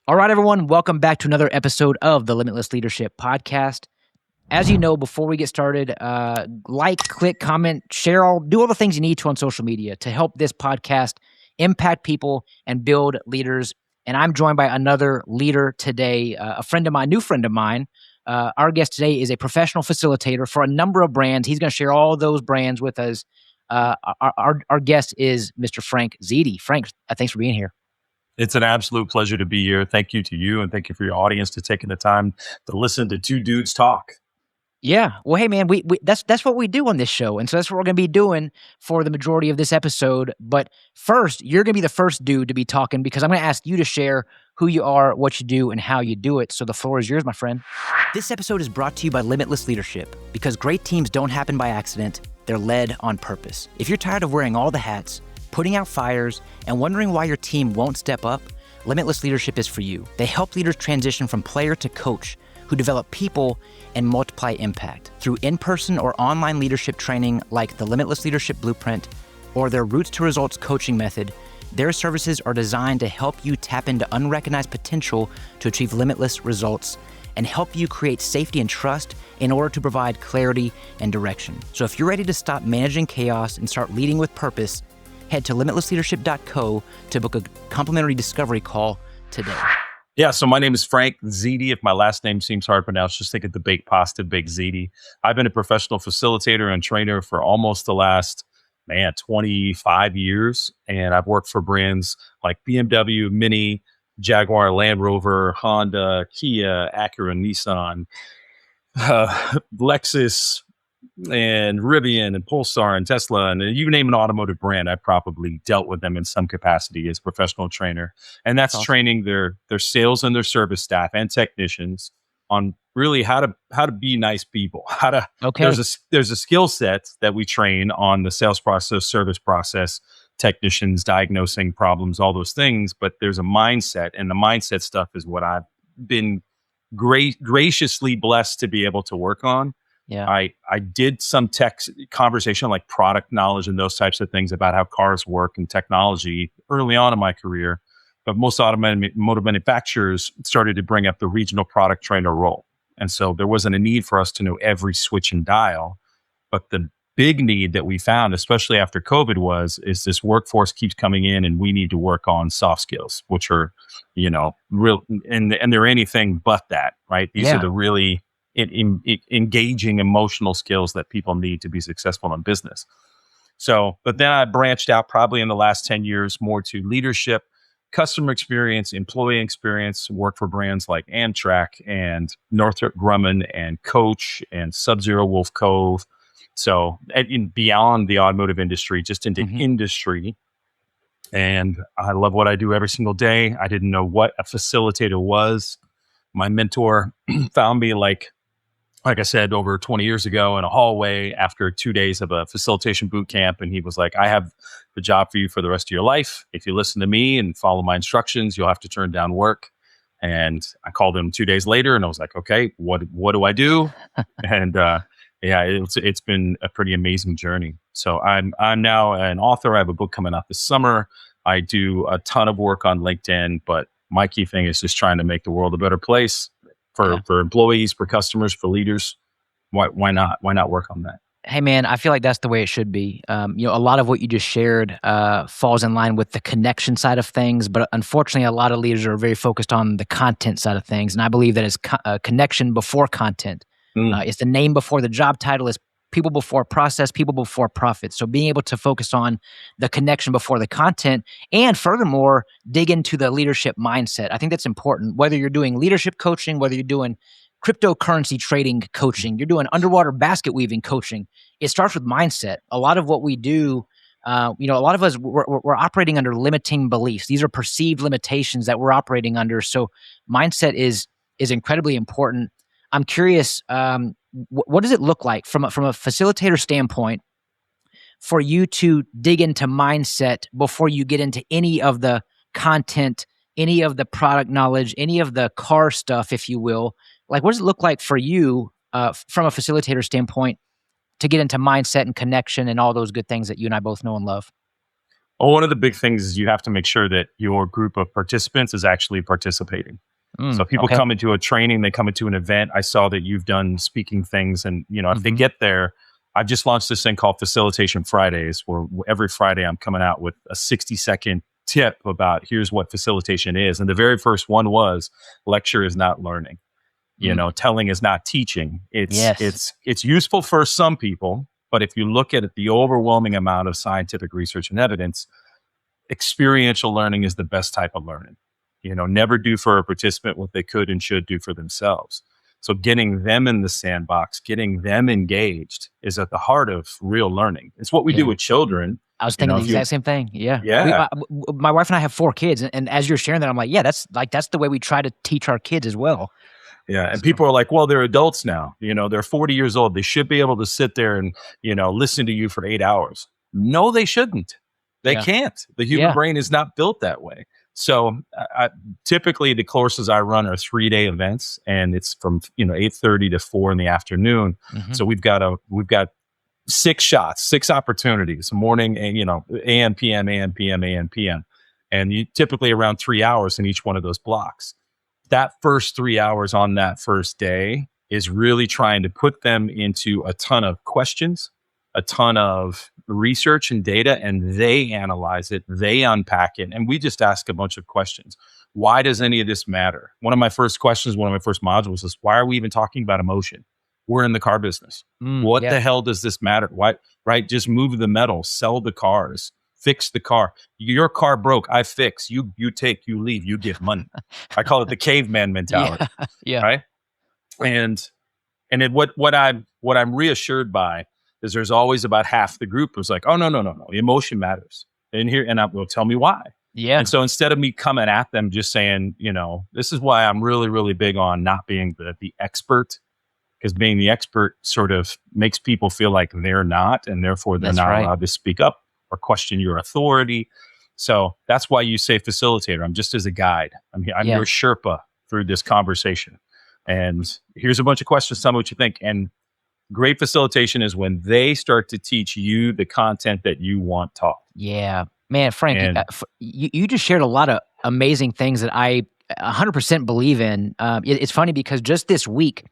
All right, everyone, welcome back to another episode of the Limitless Leadership Podcast. As you know, before we get started, like, click, comment, share, do all the things you need to on social media to help this podcast impact people and build leaders. And I'm joined by another leader today, new friend of mine. Our guest today is a professional facilitator for a number of brands. He's going to share all those brands with us. Our guest is Mr. Frank Ziede. Frank, thanks for being here. It's an absolute pleasure to be here. Thank you to you, and thank you for your audience to taking the time to listen to two dudes talk. Yeah. Well, hey, man, we that's what we do on this show. And so that's what we're going to be doing for the majority of this episode. But first, you're going to be the first dude to be talking because I'm going to ask you to share who you are, what you do, and how you do it. So the floor is yours, my friend. This episode is brought to you by Limitless Leadership because great teams don't happen by accident. They're led on purpose. If you're tired of wearing all the hats, putting out fires, and wondering why your team won't step up, Limitless Leadership is for you. They help leaders transition from player to coach who develop people and multiply impact through in-person or online leadership training like the Limitless Leadership Blueprint or their Roots to Results coaching method. Their services are designed to help you tap into unrecognized potential to achieve limitless results and help you create safety and trust in order to provide clarity and direction. So if you're ready to stop managing chaos and start leading with purpose, head to limitlessleadership.co to book a complimentary discovery call today. Yeah, so my name is Frank Ziede. If my last name seems hard to pronounce, just think of the baked pasta, baked Ziede. I've been a professional facilitator and trainer for almost the last, 25 years. And I've worked for brands like BMW, Mini, Jaguar, Land Rover, Honda, Kia, Acura, Nissan, Lexus, and Rivian and Polestar and Tesla, and you name an automotive brand, I probably dealt with them in some capacity as a professional trainer. And that's awesome. Training their sales and their service staff and technicians on really how to be nice people. There's a skill set that we train on the sales process, service process, technicians, diagnosing problems, all those things. But there's a mindset, and the mindset stuff is what I've been graciously blessed to be able to work on. Yeah, I did some tech conversation like product knowledge and those types of things about how cars work and technology early on in my career. But most automotive manufacturers started to bring up the regional product trainer role. And so there wasn't a need for us to know every switch and dial. But the big need that we found, especially after COVID, is this workforce keeps coming in and we need to work on soft skills, which are, real, and they're anything but that, right? These are the really engaging emotional skills that people need to be successful in business. So, but then I branched out probably in the last 10 years more to leadership, customer experience, employee experience, work for brands like Amtrak and Northrop Grumman and Coach and Sub-Zero Wolf Cove. So beyond the automotive industry, just into industry. And I love what I do every single day. I didn't know what a facilitator was. My mentor found me like I said, over 20 years ago in a hallway after 2 days of a facilitation boot camp. And he was like, I have the job for you for the rest of your life. If you listen to me and follow my instructions, you'll have to turn down work. And I called him 2 days later and I was like, okay, what do I do? And it's been a pretty amazing journey. So I'm now an author. I have a book coming out this summer. I do a ton of work on LinkedIn, but my key thing is just trying to make the world a better place. For employees, for customers, for leaders. Why not? Why not work on that? Hey, man, I feel like that's the way it should be. A lot of what you just shared falls in line with the connection side of things, but unfortunately, a lot of leaders are very focused on the content side of things, and I believe that is connection before content. It's the name before the job title. It's people before process, people before profit. So being able to focus on the connection before the content, and furthermore, dig into the leadership mindset. I think that's important. Whether you're doing leadership coaching, whether you're doing cryptocurrency trading coaching, you're doing underwater basket weaving coaching, it starts with mindset. A lot of what we do, a lot of us, we're operating under limiting beliefs. These are perceived limitations that we're operating under. So mindset is incredibly important. I'm curious, what does it look like from a facilitator standpoint for you to dig into mindset before you get into any of the content, any of the product knowledge, any of the car stuff, if you will? Like, what does it look like for you from a facilitator standpoint to get into mindset and connection and all those good things that you and I both know and love? Well, one of the big things is you have to make sure that your group of participants is actually participating. So if people Okay. come into a training, they come into an event. I saw that you've done speaking things, and if they Mhm. get there, I've just launched this thing called Facilitation Fridays, where every Friday I'm coming out with a 60-second tip about here's what facilitation is. And the very first one was lecture is not learning. Mm. Telling is not teaching. It's Yes. it's useful for some people, but if you look at it, the overwhelming amount of scientific research and evidence, experiential learning is the best type of learning. Never do for a participant what they could and should do for themselves. So getting them in the sandbox, getting them engaged is at the heart of real learning. It's what we do Yeah. with children. I was thinking the If you, exact same thing. Yeah. yeah, My wife and I have 4 kids, and as you're sharing that, I'm like, yeah, that's the way we try to teach our kids as well. yeah. And So, people are like, well, they're adults now. They're 40 years old. They should be able to sit there and, listen to you for 8 hours. No, they shouldn't. They yeah. can't. The human Yeah. brain is not built that way. So typically the courses I run are 3-day events, and it's from 8:30 to 4 in the afternoon. Mhm. So we've got 6 shots, 6 opportunities, morning and AM, PM, AM, PM, AM, PM, and you typically around 3 hours in each one of those blocks. That first 3 hours on that first day is really trying to put them into a ton of questions, a ton of research and data, and they analyze it, they unpack it, and we just ask a bunch of questions. Why does any of this matter? One of my first questions, one of my first modules is, why are we even talking about emotion? We're in the car business. What Yeah. the hell does this matter? Why, right? Just move the metal, sell the cars, fix the car. Your car broke, I fix. You take, you leave, you give money. I call it the caveman mentality, Yeah. Yeah. right? And what I'm reassured by is there's always about half the group who's like, oh, no, emotion matters. And I will tell me why. Yeah. And so instead of me coming at them just saying, this is why I'm really, really big on not being the expert, because being the expert sort of makes people feel like they're not, and therefore they're That's not right. allowed to speak up or question your authority. So that's why you say facilitator. I'm just as a guide. I'm Yeah. your Sherpa through this conversation. And here's a bunch of questions. Tell me what you think. And great facilitation is when they start to teach you the content that you want taught. Yeah. Man, Frank, And you just shared a lot of amazing things that I 100% believe in. It's funny because just this week,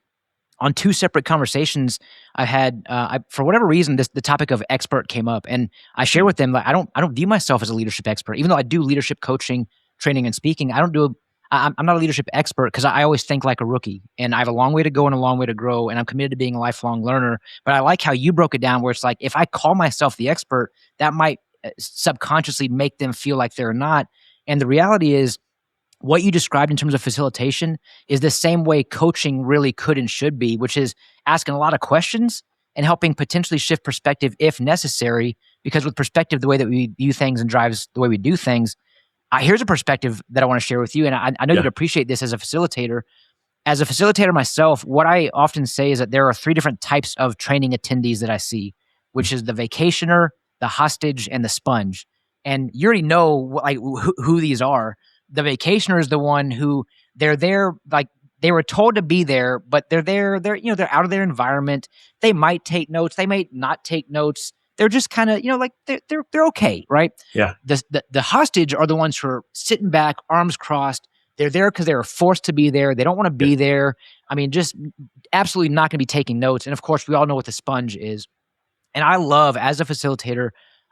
on 2 separate conversations I had, for whatever reason, the topic of expert came up, and I share with them like I don't view myself as a leadership expert, even though I do leadership coaching, training, and speaking. I'm not a leadership expert because I always think like a rookie, and I have a long way to go and a long way to grow, and I'm committed to being a lifelong learner. But I like how you broke it down, where it's like if I call myself the expert, that might subconsciously make them feel like they're not. And the reality is, what you described in terms of facilitation is the same way coaching really could and should be, which is asking a lot of questions and helping potentially shift perspective if necessary. Because with perspective, the way that we view things and drives the way we do things, here's a perspective that I want to share with you. And I know Yeah. you'd appreciate this as a facilitator. As a facilitator myself, what I often say is that there are 3 different types of training attendees that I see, which is the vacationer, the hostage, and the sponge. And you already know like who these are. The vacationer is the one who they're there, like they were told to be there, but they're there, they're out of their environment. They might take notes, they may not take notes. They're just kind of, like they're okay, right? Yeah. The hostage are the ones who are sitting back, arms crossed. They're there because they were forced to be there. They don't want to be there. I mean, just absolutely not going to be taking notes. And of course, we all know what the sponge is. And I love, as a facilitator,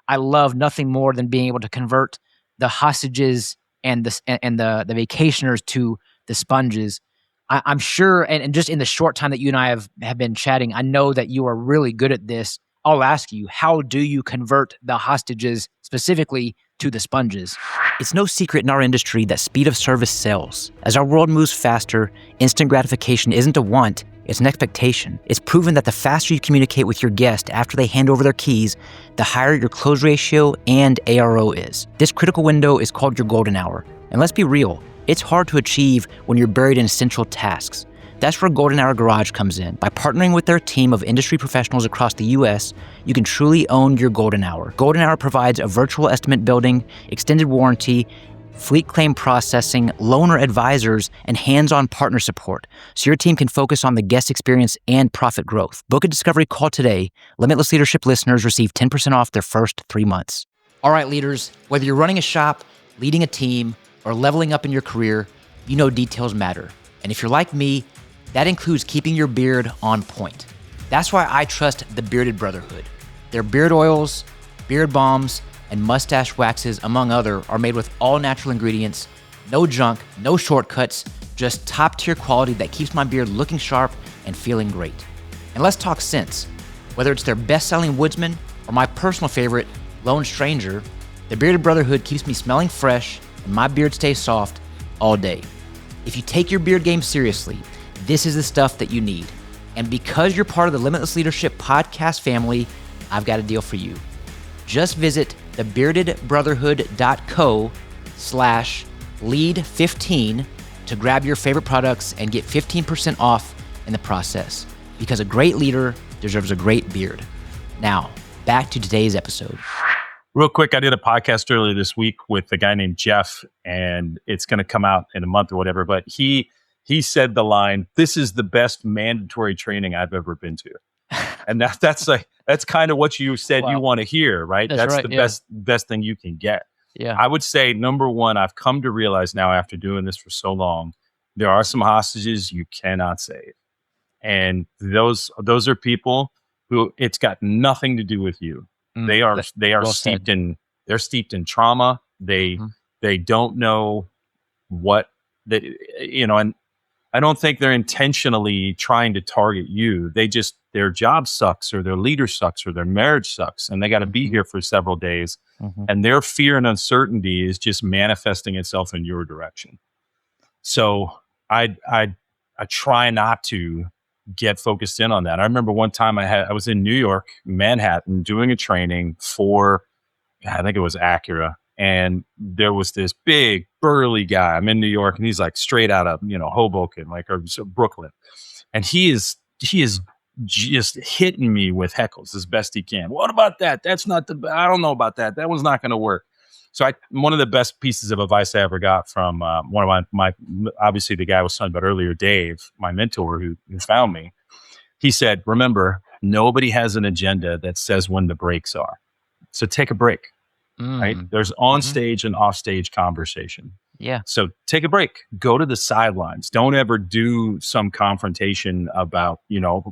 I love nothing more than being able to convert the hostages and the vacationers to the sponges. I'm sure, and just in the short time that you and I have been chatting, I know that you are really good at this. I'll ask you, how do you convert the hostages specifically to the sponges? It's no secret in our industry that speed of service sells. As our world moves faster, instant gratification isn't a want, it's an expectation. It's proven that the faster you communicate with your guest after they hand over their keys, the higher your close ratio and ARO is. This critical window is called your golden hour. And let's be real, it's hard to achieve when you're buried in essential tasks. That's where Golden Hour Garage comes in. By partnering with their team of industry professionals across the US, you can truly own your golden hour. Golden Hour provides a virtual estimate building, extended warranty, fleet claim processing, loaner advisors, and hands-on partner support, so your team can focus on the guest experience and profit growth. Book a discovery call today. Limitless Leadership listeners receive 10% off their first 3 months. All right, leaders, whether you're running a shop, leading a team, or leveling up in your career, you know details matter. And if you're like me, that includes keeping your beard on point. That's why I trust the Bearded Brotherhood. Their beard oils, beard balms, and mustache waxes, among other, are made with all natural ingredients, no junk, no shortcuts, just top-tier quality that keeps my beard looking sharp and feeling great. And let's talk scents. Whether it's their best-selling Woodsman or my personal favorite, Lone Stranger, the Bearded Brotherhood keeps me smelling fresh and my beard stays soft all day. If you take your beard game seriously, this is the stuff that you need. And because you're part of the Limitless Leadership podcast family, I've got a deal for you. Just visit thebeardedbrotherhood.co/lead15 to grab your favorite products and get 15% off in the process. Because a great leader deserves a great beard. Now, back to today's episode. Real quick, I did a podcast earlier this week with a guy named Jeff, and it's going to come out in a month or whatever. But he said the line, "This is the best mandatory training I've ever been to," and that's kind of what you said you want to hear, right? That's right, the best thing you can get. Yeah, I would say number one, I've come to realize now after doing this for so long, there are some hostages you cannot save, and those are people who it's got nothing to do with you. They are well steeped in trauma. They don't know what that and I don't think they're intentionally trying to target you. They just, their job sucks or their leader sucks or their marriage sucks and they got to be here for several days. And their fear and uncertainty is just manifesting itself in your direction. So I try not to get focused in on that. I remember one time I was in New York, Manhattan, doing a training for, I think it was Acura. And there was this big burly guy. I'm in New York and he's like straight out of, Hoboken, or Brooklyn. And he is just hitting me with heckles as best he can. What about that? That's not I don't know about that. That one's not going to work. So one of the best pieces of advice I ever got from one of my obviously the guy I was talking about earlier, Dave, my mentor who found me, he said, remember, nobody has an agenda that says when the breaks are. So take a break, right? There's on stage and off stage conversation. Yeah. So take a break, go to the sidelines. Don't ever do some confrontation about,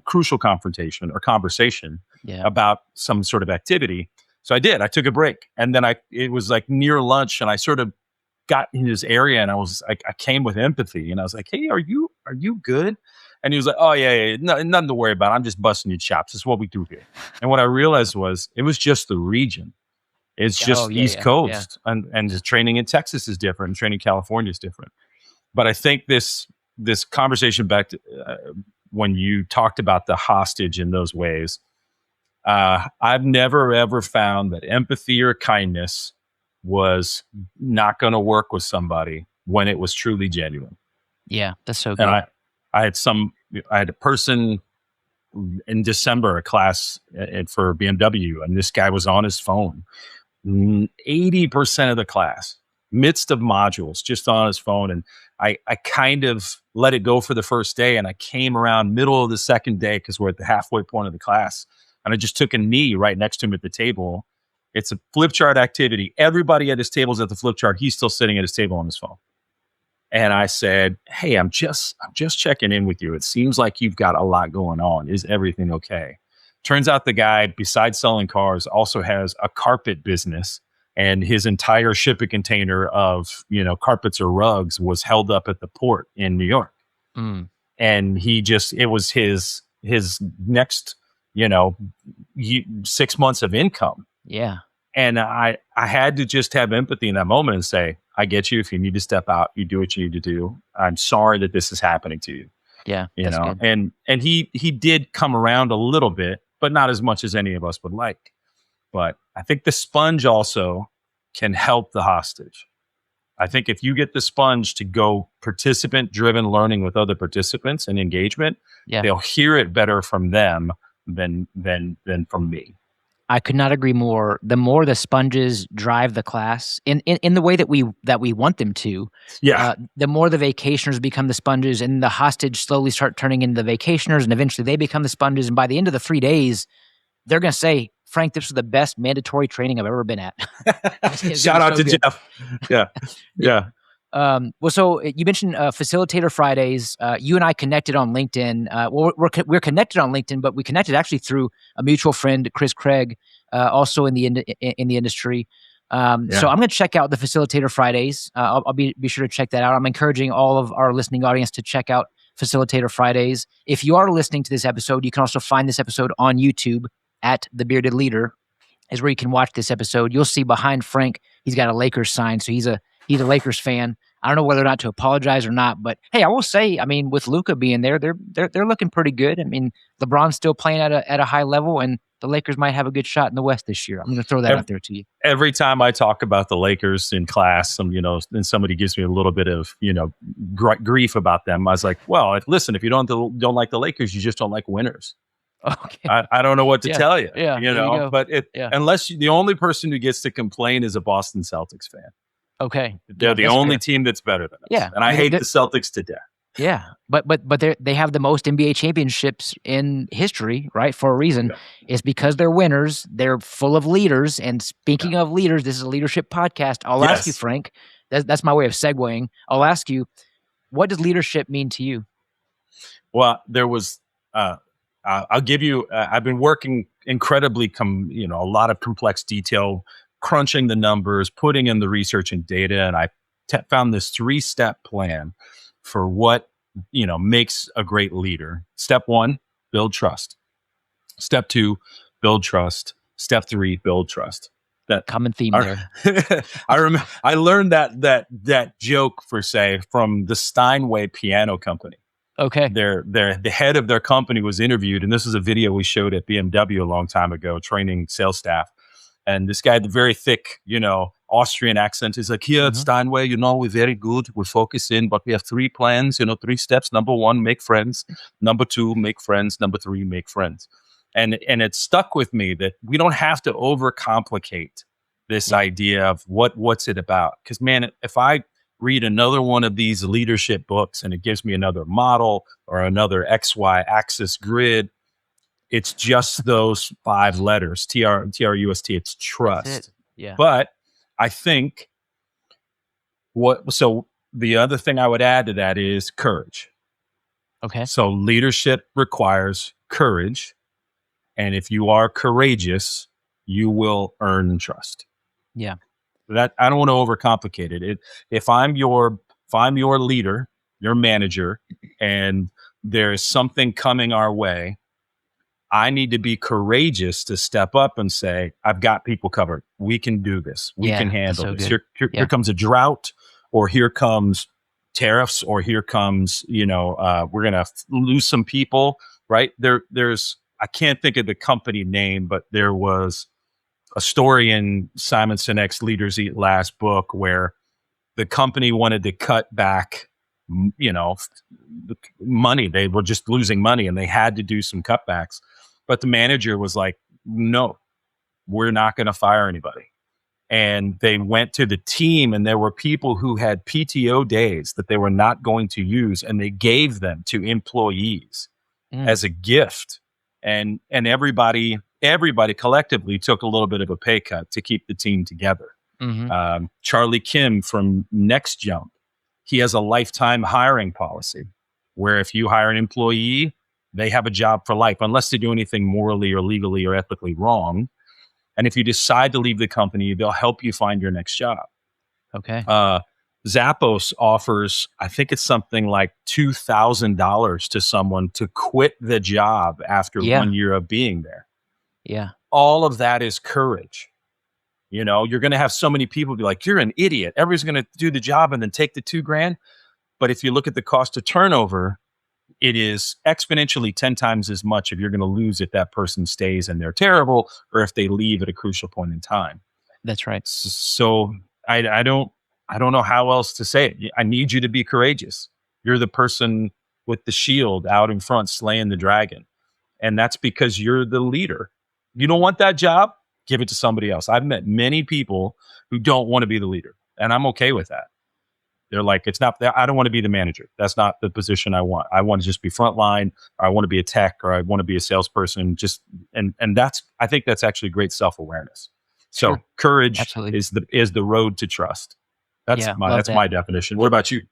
crucial confrontation or conversation about some sort of activity. So I did. I took a break, and then it was like near lunch, and I sort of got in his area, and I came with empathy, and I was like, "Hey, are you good?" And he was like, "Oh yeah, nothing to worry about. I'm just busting your chops. This is what we do here." And what I realized was it was just the region. It's just East Coast, and the training in Texas is different, and training in California is different. But I think this conversation back to when you talked about the hostage in those ways. I've never ever found that empathy or kindness was not going to work with somebody when it was truly genuine. Yeah, that's so good. And I had a person in December, a class for BMW, and this guy was on his phone 80% of the class, midst of modules, just on his phone. And I kind of let it go for the first day, and I came around middle of the second day because we're at the halfway point of the class. And I just took a knee right next to him at the table. It's a flip chart activity. Everybody at his table is at the flip chart. He's still sitting at his table on his phone. And I said, "Hey, I'm just checking in with you. It seems like you've got a lot going on. Is everything okay?" Turns out the guy, besides selling cars, also has a carpet business. And his entire shipping container of, carpets or rugs was held up at the port in New York. And it was his next 6 months of income. Yeah. And I had to just have empathy in that moment and say, I get you. If you need to step out, you do what you need to do. I'm sorry that this is happening to you. Yeah. Good. And he did come around a little bit, but not as much as any of us would like. But I think the sponge also can help the hostage. I think if you get the sponge to go participant-driven learning with other participants and engagement, they'll hear it better from them than from me. I could not agree more. The more the sponges drive the class in the way that we want them to, the more the vacationers become the sponges, and the hostage slowly start turning into the vacationers, and eventually they become the sponges. And by the end of the 3 days, they're going to say, Frank, this was the best mandatory training I've ever been at. Shout out to Jeff. Yeah. Yeah. Well, so you mentioned Facilitator Fridays. You and I connected on LinkedIn. Well, we're connected on LinkedIn, but we connected actually through a mutual friend, Chris Craig, also in the industry. So I'm going to check out the Facilitator Fridays. I'll be sure to check that out. I'm encouraging all of our listening audience to check out Facilitator Fridays. If you are listening to this episode, you can also find this episode on YouTube at The Bearded Leader, is where you can watch this episode. You'll see behind Frank, he's got a Lakers sign, so he's a Lakers fan. I don't know whether or not to apologize or not, but hey, I will say, I mean, with Luka being there, they're looking pretty good. I mean, LeBron's still playing at a high level, and the Lakers might have a good shot in the West this year. I'm going to throw that out there to you. Every time I talk about the Lakers in class, and somebody gives me a little bit of grief about them, I was like, well, listen, if you don't like the Lakers, you just don't like winners. Okay. I don't know what to tell you. Yeah, but unless the only person who gets to complain is a Boston Celtics fan. Okay, they're the only team that's better than us. Yeah, and I hate the Celtics to death. Yeah, but they have the most NBA championships in history, right? For a reason. Yeah. It's because they're winners. They're full of leaders. And speaking of leaders, this is a leadership podcast. I'll ask you, Frank. That's my way of segueing. I'll ask you, what does leadership mean to you? Well, there was. I'll give you. I've been working incredibly, a lot of complex detail, crunching the numbers, putting in the research and data, and I found this 3-step plan for what makes a great leader. Step 1, build trust. Step 2, build trust. Step 3, build trust. That common theme there. I learned that joke from the Steinway Piano Company. Okay. The head of their company was interviewed, and this is a video we showed at BMW a long time ago, training sales staff. And this guy had the very thick, Austrian accent. He's like, here at Steinway, we're very good. We focus in, but we have 3 plans, 3 steps. Number 1, make friends. Number 2, make friends. Number 3, make friends. And it stuck with me that we don't have to overcomplicate this idea of what's it about. Because, man, if I read another one of these leadership books and it gives me another model or another XY axis grid, it's just those 5 letters, TRUST. It's trust. That's it. Yeah. But I think so the other thing I would add to that is courage. Okay. So leadership requires courage. And if you are courageous, you will earn trust. Yeah. That I don't want to overcomplicate it. If I'm your leader, your manager, and there's something coming our way, I need to be courageous to step up and say, I've got people covered. We can do this. We can handle this. Here comes a drought, or here comes tariffs, or here comes, we're going to lose some people, right? There's, I can't think of the company name, but there was a story in Simon Sinek's Leaders Eat Last book where the company wanted to cut back, money. They were just losing money and they had to do some cutbacks. But the manager was like, no, we're not going to fire anybody. And they went to the team, and there were people who had PTO days that they were not going to use, and they gave them to employees as a gift. And everybody collectively took a little bit of a pay cut to keep the team together. Charlie Kim from Next Jump, he has a lifetime hiring policy where if you hire an employee, they have a job for life, unless they do anything morally or legally or ethically wrong. And if you decide to leave the company, they'll help you find your next job. Okay. Zappos offers, I think it's something like $2,000 to someone to quit the job after 1 year of being there. Yeah. All of that is courage. You're going to have so many people be like, you're an idiot. Everybody's going to do the job and then take the $2,000. But if you look at the cost of turnover, it is exponentially 10 times as much if you're going to lose if that person stays and they're terrible, or if they leave at a crucial point in time. That's right. So I don't know how else to say it. I need you to be courageous. You're the person with the shield out in front slaying the dragon. And that's because you're the leader. You don't want that job? Give it to somebody else. I've met many people who don't want to be the leader, and I'm okay with that. They're like, it's not, I don't want to be the manager. That's not the position I want. I want to just be frontline, or I want to be a tech, or I want to be a salesperson. Just, and that's, I think that's actually great self-awareness. So Sure. courage Absolutely. is the road to trust. Yeah. Love That's that. my definition. What about you?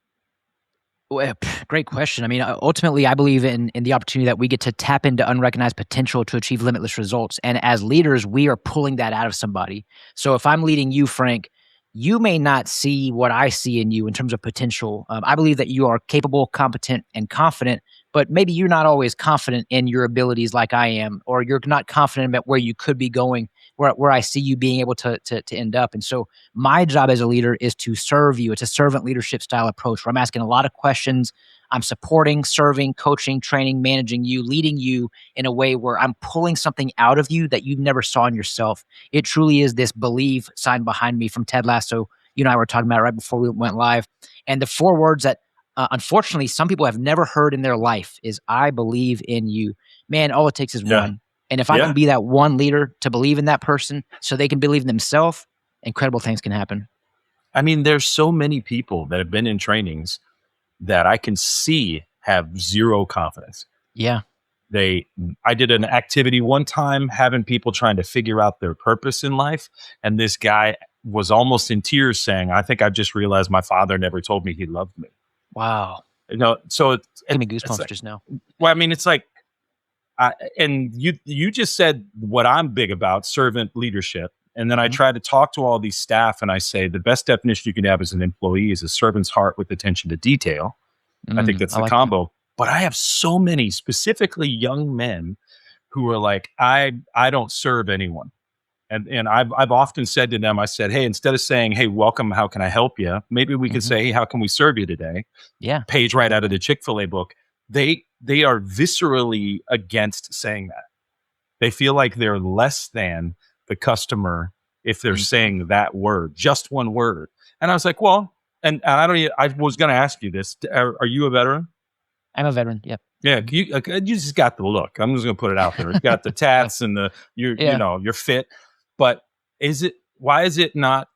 Well, great question. I mean, ultimately, I believe in the opportunity that we get to tap into unrecognized potential to achieve limitless results. And as leaders, we are pulling that out of somebody. So if I'm leading you, Frank, you may not see what I see in you in terms of potential. I believe that you are capable, competent, and confident, but maybe you're not always confident in your abilities like I am, or you're not confident about where you could be going, where I see you being able to end up. And so my job as a leader is to serve you. It's a servant leadership style approach where I'm asking a lot of questions. I'm supporting, serving, coaching, training, managing you, leading you in a way where I'm pulling something out of you that you never saw in yourself. It truly is this believe sign behind me from Ted Lasso. You and I were talking about it right before we went live. And the four words that unfortunately some people have never heard in their life is I believe in you. Man, all it takes is Yeah. one. And if I can Yeah. be that one leader to believe in that person so they can believe in themselves, incredible things can happen. I mean, there's so many people that have been in trainings that I can see have zero confidence. Yeah. I did an activity one time having people trying to figure out their purpose in life. And this guy was almost in tears saying, I think I just realized my father never told me he loved me. Wow. So Give me it's goosebumps like, just now. well, I mean, it's like, and you just said what I'm big about, servant leadership. And then I Mhm. try to talk to all these staff and I say, the best definition you can have as an employee is a servant's heart with attention to detail. I think that's I the like that. combo. But I have so many, specifically young men, who are like, I don't serve anyone. And I've often said to them, I said, hey, instead of saying, hey, welcome, how can I help you? Maybe we could Mhm. say, hey, how can we serve you today? Yeah. Page I right like out of that. the Chick-fil-A book. They are viscerally against saying that. They feel like they're less than the customer if they're Mhm. saying that word, just one word. And I was like, well, and I was going to ask you this. Are you a veteran? I'm a veteran. Yep. Yeah, Mhm. you just got the look. I'm just gonna put it out there. You got the Yeah. tats and Yeah. you're fit. But why is it not,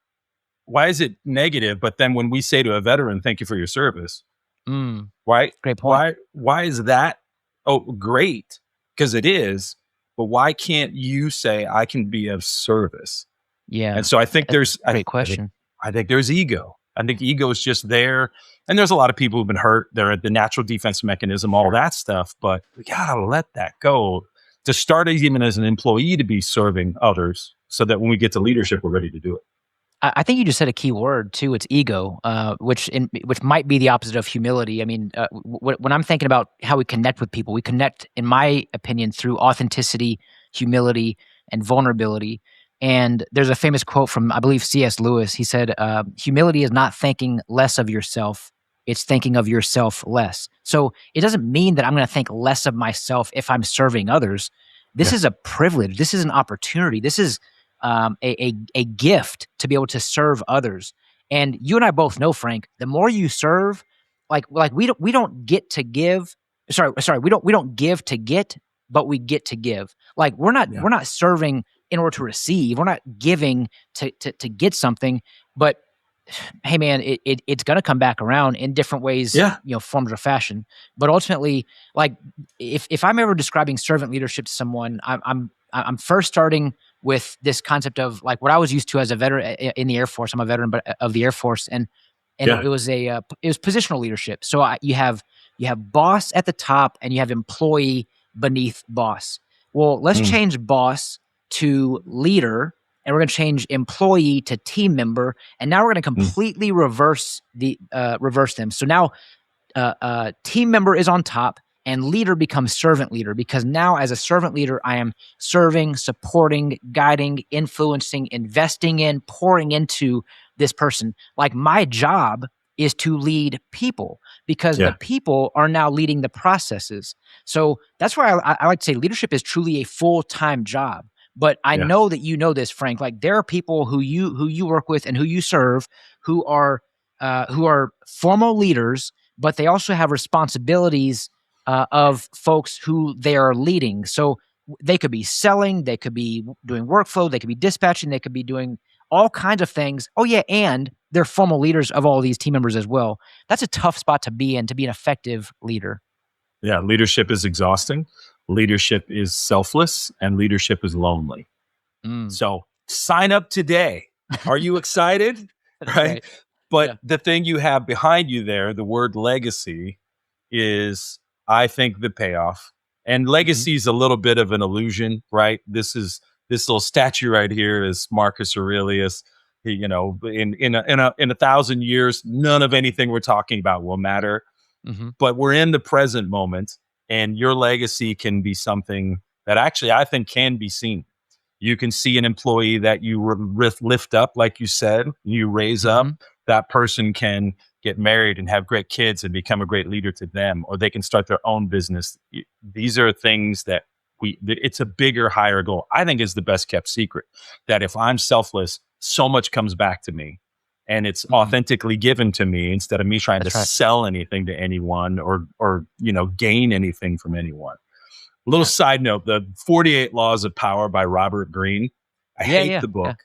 why is it negative? But then when we say to a veteran, thank you for your service, Mm. why Great point. why is that, oh great? Because it is, but why can't you say I can be of service? And Yeah. so I think That's there's a great question. I think there's ego. I think ego is just there. And there's a lot of people who've been hurt. They're at the natural defense mechanism, all that stuff. But we gotta let that go to start even as an employee to be serving others so that when we get to leadership, we're ready to do it. I think you just said a key word too. It's ego, which might be the opposite of humility. I mean, when I'm thinking about how we connect with people, we connect, in my opinion, through authenticity, humility, and vulnerability. And there's a famous quote from, I believe, C.S. Lewis. He said, "Humility is not thinking less of yourself; it's thinking of yourself less." So it doesn't mean that I'm going to think less of myself if I'm serving others. This Yeah. is a privilege. This is an opportunity. This is a gift to be able to serve others. And you and I both know, Frank, the more you serve, like we don't get to give. Sorry, we don't give to get, but we get to give. Like Yeah. we're not serving in order to receive. We're not giving to get something. But hey, man, it's gonna come back around in different ways, Yeah. forms or fashion. But ultimately, like if I'm ever describing servant leadership to someone, I'm first starting with this concept of like what I was used to as a veteran in the Air Force. I'm a veteran, but of the Air Force, and Yeah. it was positional leadership. So you have boss at the top and you have employee beneath boss. Well, let's Mm. change boss to leader, and we're going to change employee to team member, and now we're going to Mm. completely reverse them. So now team member is on top and leader becomes servant leader, because now as a servant leader I am serving, supporting, guiding, influencing, investing in, pouring into this person. Like my job is to lead people because the Yeah. people are now leading the processes. So that's why I like to say leadership is truly a full-time job. But I Yeah. know that you know this, Frank. Like there are people who you work with and who you serve who are formal leaders, but they also have responsibilities of folks who they are leading. So they could be selling, they could be doing workflow, they could be dispatching, they could be doing all kinds of things. Oh yeah, and they're formal leaders of all these team members as well. That's a tough spot to be in, to be an effective leader. Yeah, leadership is exhausting. Leadership is selfless, and leadership is lonely. Mm. So sign up today. Are you excited? That's Right. right. But Yeah. the thing you have behind you there, the word legacy, is, I think, the payoff. And Mhm. legacy is a little bit of an illusion, right? This little statue right here is Marcus Aurelius. In 1,000 years, none of anything we're talking about will matter. Mhm. But we're in the present moment, and your legacy can be something that actually I think can be seen. You can see an employee that you lift up, like you said, you raise up. Mhm. That person can get married and have great kids and become a great leader to them, or they can start their own business. These are things that it's a bigger, higher goal. I think is the best kept secret, that if I'm selfless, so much comes back to me and it's Mhm. authentically given to me instead of me trying to That's right. sell anything to anyone or gain anything from anyone. A little Yeah. side note, the 48 Laws of Power by Robert Greene. I Yeah, hate yeah, the yeah. book.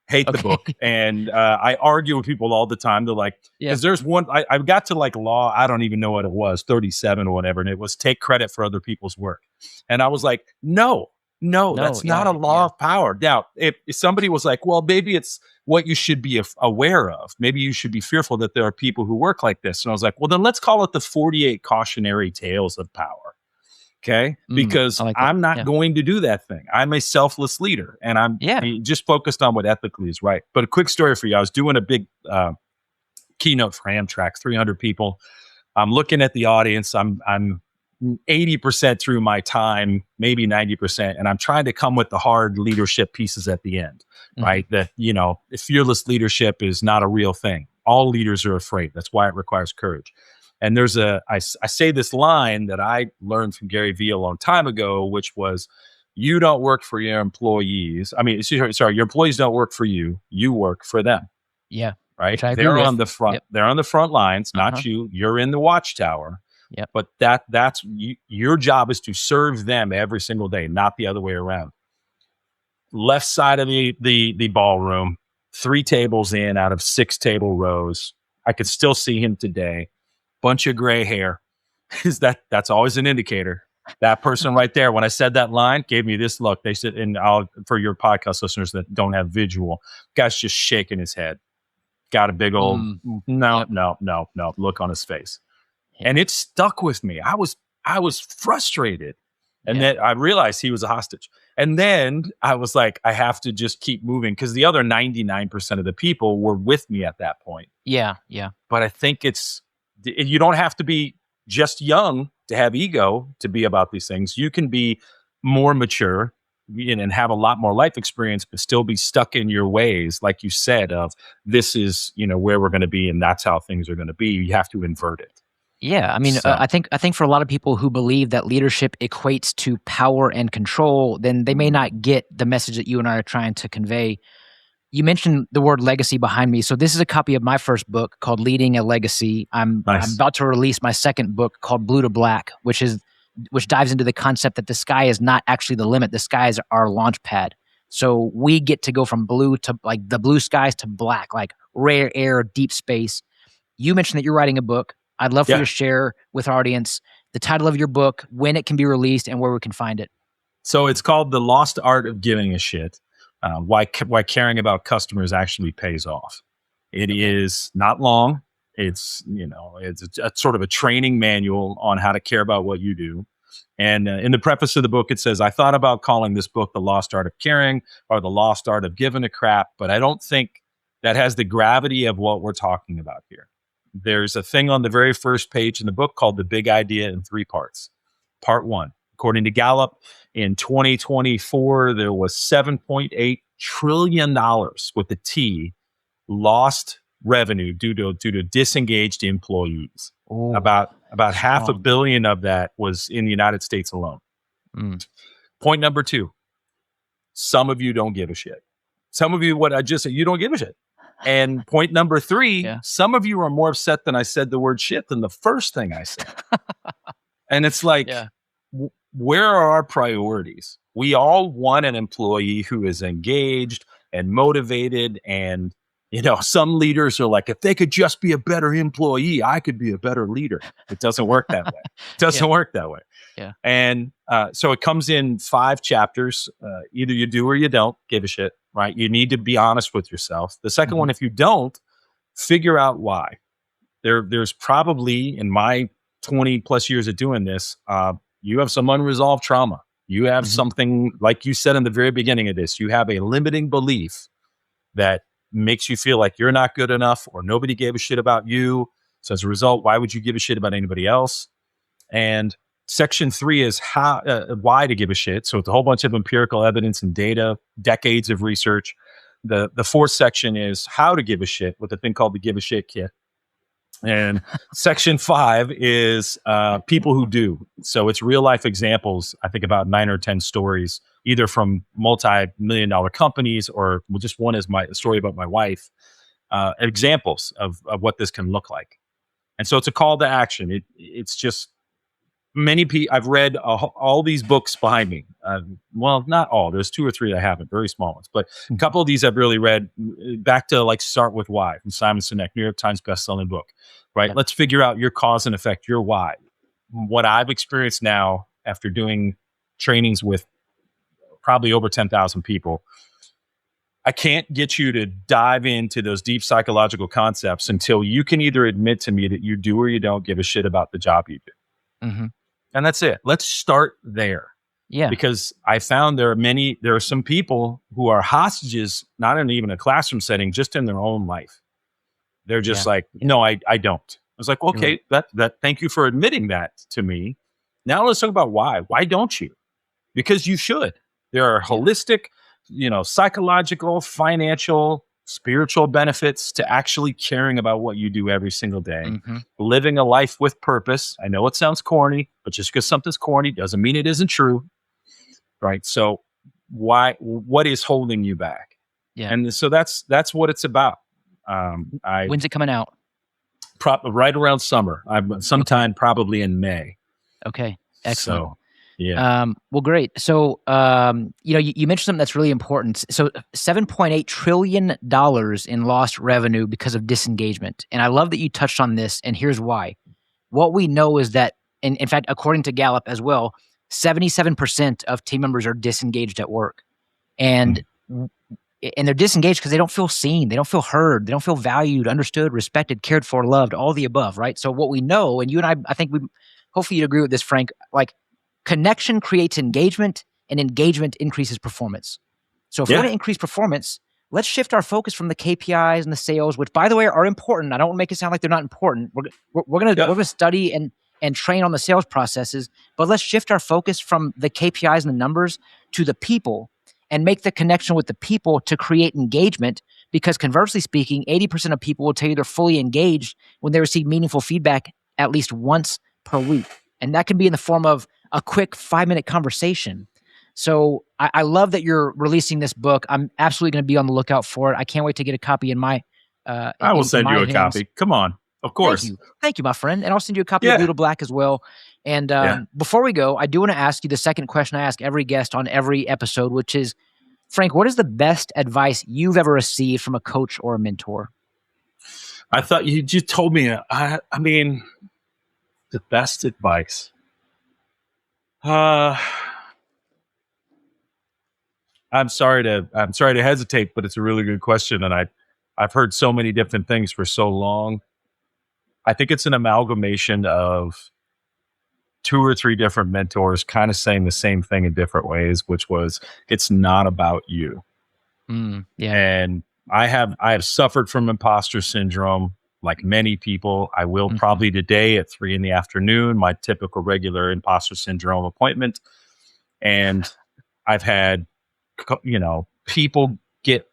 Hate the Okay. book. And I argue with people all the time. They're like, Yeah. because there's one, I got to like law, I don't even know what it was, 37 or whatever. And it was take credit for other people's work. And I was like, no, No, that's not a yeah, law yeah. of power. Now, if somebody was like, well, maybe it's what you should be aware of. Maybe you should be fearful that there are people who work like this. And I was like, well, then let's call it the 48 cautionary tales of power. Okay. I Because like that. I'm not Yeah. going to do that thing. I'm a selfless leader and I'm Yeah. just focused on what ethically is right. But a quick story for you. I was doing a big keynote for Amtrak, 300 people. I'm looking at the audience. I'm 80% through my time, maybe 90%. And I'm trying to come with the hard leadership pieces at the end, Mhm. right? That, fearless leadership is not a real thing. All leaders are afraid. That's why it requires courage. And I say this line that I learned from Gary Vee a long time ago, which was, you don't work for your employees. I mean, sorry, your employees don't work for you. You work for them, Yeah. right? Which I agree They're on with. the front. Yep. They're on the front lines, Uh-huh. not you. You're in the watchtower. Yep. But your job is to serve them every single day, not the other way around. Left side of the ballroom, 3 tables in out of 6 table rows. I could still see him today. Bunch of gray hair. That's always an indicator. That person right there, when I said that line, gave me this look. They said, and for your podcast listeners that don't have visual, guy's just shaking his head. Got a big old Mm. no, Yep. no look on his face. Yeah. And it stuck with me. I was frustrated. And Yeah. then I realized he was a hostage. And then I was like, I have to just keep moving because the other 99% of the people were with me at that point. Yeah. Yeah. But I think you don't have to be just young to have ego to be about these things. You can be more mature and have a lot more life experience, but still be stuck in your ways, like you said, of this is, where we're going to be and that's how things are going to be. You have to invert it. Yeah, I mean, So, I think for a lot of people who believe that leadership equates to power and control, then they may not get the message that you and I are trying to convey. You mentioned the word legacy behind me. So this is a copy of my first book called Leading a Legacy. I'm nice. about to release my second book called Blue to Black, which dives into the concept that the sky is not actually the limit. The sky is our launch pad. So we get to go from blue to like the blue skies to black, like rare air, deep space. You mentioned that you're writing a book. I'd love for you to Yeah. share with our audience the title of your book, when it can be released, and where we can find it. So it's called The Lost Art of Giving a Shit. Why caring about customers actually pays off. It Okay. is not long. It's a sort of a training manual on how to care about what you do. And in the preface of the book, it says, I thought about calling this book The Lost Art of Caring or The Lost Art of Giving a Crap, but I don't think that has the gravity of what we're talking about here. There's a thing on the very first page in the book called The Big Idea in 3 parts. Part 1, according to Gallup, in 2024, there was $7.8 trillion with a T lost revenue due to disengaged employees. Oh, About half a strong. billion of that was in the United States alone. Mm. Point number 2, some of you don't give a shit. Some of you, what I just said, you don't give a shit. And point number 3, Yeah. some of you are more upset than I said the word shit than the first thing I said. And it's like, Yeah. where are our priorities? We all want an employee who is engaged and motivated and Some leaders are like, if they could just be a better employee, I could be a better leader. It doesn't work that way. It doesn't work that way. Yeah. And so it comes in 5 chapters. Either you do or you don't give a shit, right? You need to be honest with yourself. The second one, if you don't, figure out why. There's probably, in my 20 plus years of doing this, you have some unresolved trauma. You have something, like you said in the very beginning of this, you have a limiting belief that makes you feel like you're not good enough or nobody gave a shit about you. So as a result, why would you give a shit about anybody else? And section 3 is why to give a shit. So it's a whole bunch of empirical evidence and data, decades of research. The 4th section is how to give a shit with a thing called the Give a Shit Kit. And section 5 is people who do. So it's real life examples, I think about 9 or 10 stories, either from multi-million-dollar companies or just one is my story about my wife, examples of what this can look like. And so it's a call to action. It's just many people. I've read all these books behind me. Well, not all. There's 2 or 3 I haven't, very small ones. But a couple of these I've really read, back to like Start With Why from Simon Sinek, New York Times bestselling book, right? Yep. Let's figure out your cause and effect, your why. What I've experienced now after doing trainings with probably over 10,000 people, I can't get you to dive into those deep psychological concepts until you can either admit to me that you do or you don't give a shit about the job you do. And that's it. Let's start there. Yeah. Because I found there are some people who are hostages, not in even a classroom setting, just in their own life. They're just like, no, I don't. I was like, okay, that thank you for admitting that to me. Now let's talk about why. Why don't you? Because you should. There are holistic, psychological, financial, spiritual benefits to actually caring about what you do every single day, living a life with purpose. I know it sounds corny, but just because something's corny doesn't mean it isn't true, right? So what is holding you back? Yeah. And so that's what it's about. When's it coming out? Right around summer. Sometime probably in May. Okay. Excellent. So, yeah. Well, great. So, you mentioned something that's really important. So $7.8 trillion in lost revenue because of disengagement. And I love that you touched on this, and here's why. What we know is that, in fact, according to Gallup as well, 77% of team members are disengaged at work. And they're disengaged because they don't feel seen, they don't feel heard, they don't feel valued, understood, respected, cared for, loved, all the above, right? So what we know, and you and I think hopefully you'd agree with this, Frank, like, connection creates engagement, and engagement increases performance. So if we want to increase performance, let's shift our focus from the KPIs and the sales, which, by the way, are important. I don't want to make it sound like they're not important. We're gonna study and train on the sales processes, but let's shift our focus from the KPIs and the numbers to the people, and make the connection with the people to create engagement. Because conversely speaking, 80% of people will tell you they're fully engaged when they receive meaningful feedback at least once per week, and that can be in the form of a quick 5-minute conversation. So I love that you're releasing this book. I'm absolutely going to be on the lookout for it. I can't wait to get a copy in my I will send you a copy. Come on. Of course. Thank you, my friend. And I'll send you a copy of Blue to Black as well. And before we go, I do want to ask you the second question I ask every guest on every episode, which is, Frank, what is the best advice you've ever received from a coach or a mentor? I thought you just told me, the best advice. I'm sorry to hesitate, but it's a really good question. And I've heard so many different things for so long. I think it's an amalgamation of 2 or 3 different mentors kind of saying the same thing in different ways, which was, it's not about you. And I have suffered from imposter syndrome, like many people. I will probably today at 3 p.m, my typical regular imposter syndrome appointment. And I've had, people get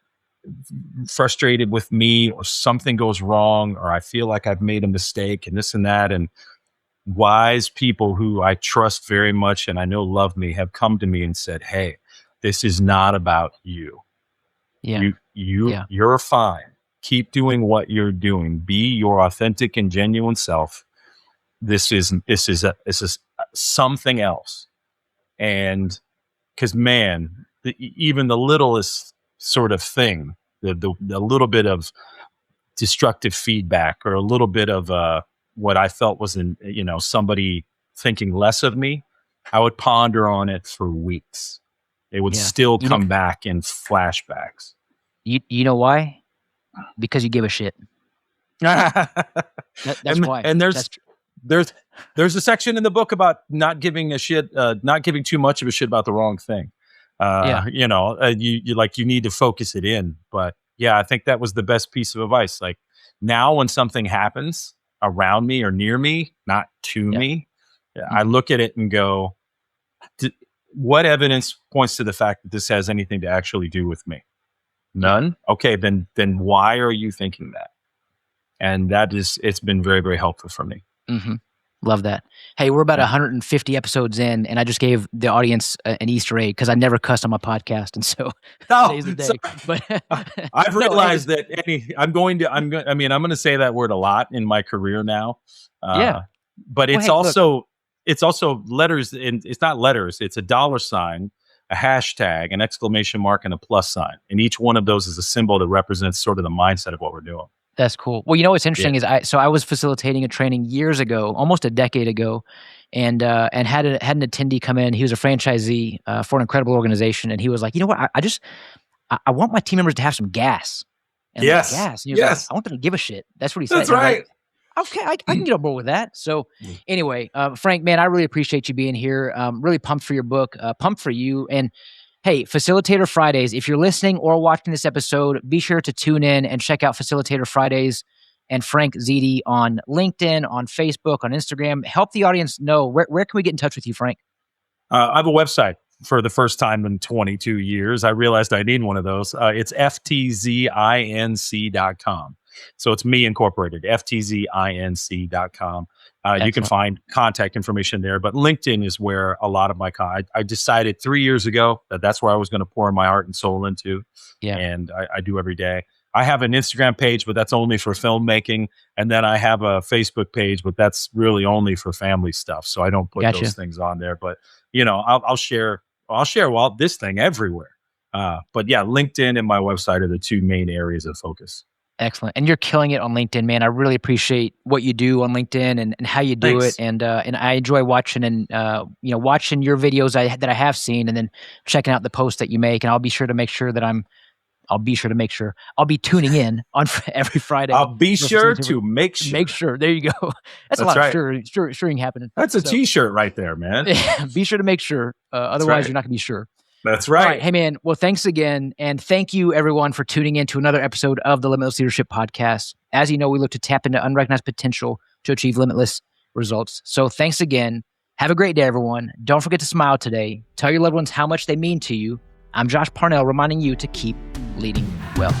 frustrated with me, or something goes wrong, or I feel like I've made a mistake, and this and that. And wise people who I trust very much and I know love me have come to me and said, hey, this is not about you. You're fine. Keep doing what you're doing. Be your authentic and genuine self. This is something else. And because, man, even the littlest sort of thing the little bit of destructive feedback or a little bit of what I felt was somebody thinking less of me, I would ponder on it for weeks. It would still come back in flashbacks. You know why? Because you give a shit. That's why. And there's a section in the book about not giving a shit, not giving too much of a shit about the wrong thing. You need to focus it in. But yeah, I think that was the best piece of advice. Like now when something happens around me or near me, not to me, I look at it and go, what evidence points to the fact that this has anything to actually do with me? None. Okay. Then why are you thinking that? And it's been very, very helpful for me. Mm-hmm. Love that. Hey, we're about 150 episodes in, and I just gave the audience an Easter egg because I never cuss on my podcast, and so today's the day. But I've realized that I'm going to say that word a lot in my career now. But it's also letters, and it's not letters. It's a $, a hashtag, an exclamation mark, and a plus sign, and each one of those is a symbol that represents sort of the mindset of what we're doing. That's cool. Well, what's interesting is I was facilitating a training years ago, almost a decade ago, and had an attendee come in. He was a franchisee for an incredible organization, and he was like, you know what? I want my team members to have some gas. And yes. Gas. And he was like, I want them to give a shit. That's what he said. That's right. Okay, I can get on board with that. So anyway, Frank, man, I really appreciate you being here. Really pumped for your book, pumped for you. And hey, Facilitator Fridays, if you're listening or watching this episode, be sure to tune in and check out Facilitator Fridays and Frank Ziede on LinkedIn, on Facebook, on Instagram. Help the audience know, where can we get in touch with you, Frank? I have a website. For the first time in 22 years, I realized I need one of those. It's ftzinc.com. So it's me incorporated, ftzinc.com. You can find contact information there, but LinkedIn is where a lot of my I decided 3 years ago that that's where I was going to pour my heart and soul into. And I do every day. I have an Instagram page, but that's only for filmmaking. And then I have a Facebook page, but that's really only for family stuff. So I don't put those things on there, but I'll share this thing everywhere. But yeah, LinkedIn and my website are the two main areas of focus. Excellent. And you're killing it on LinkedIn, man. I really appreciate what you do on LinkedIn and how you do Thanks. it. And I enjoy watching watching your videos that I have seen, and then checking out the posts that you make. And I'll be tuning in on every Friday. I'll be sure to make sure. Make sure. There you go. That's a lot of suring happening. That's a t-shirt right there, man. Be sure to make sure. Otherwise, you're not going to be sure. That's right. All right. Hey, man. Well, thanks again. And thank you, everyone, for tuning in to another episode of the Limitless Leadership Podcast. As you know, we look to tap into unrecognized potential to achieve limitless results. So thanks again. Have a great day, everyone. Don't forget to smile today. Tell your loved ones how much they mean to you. I'm Josh Parnell, reminding you to keep leading well.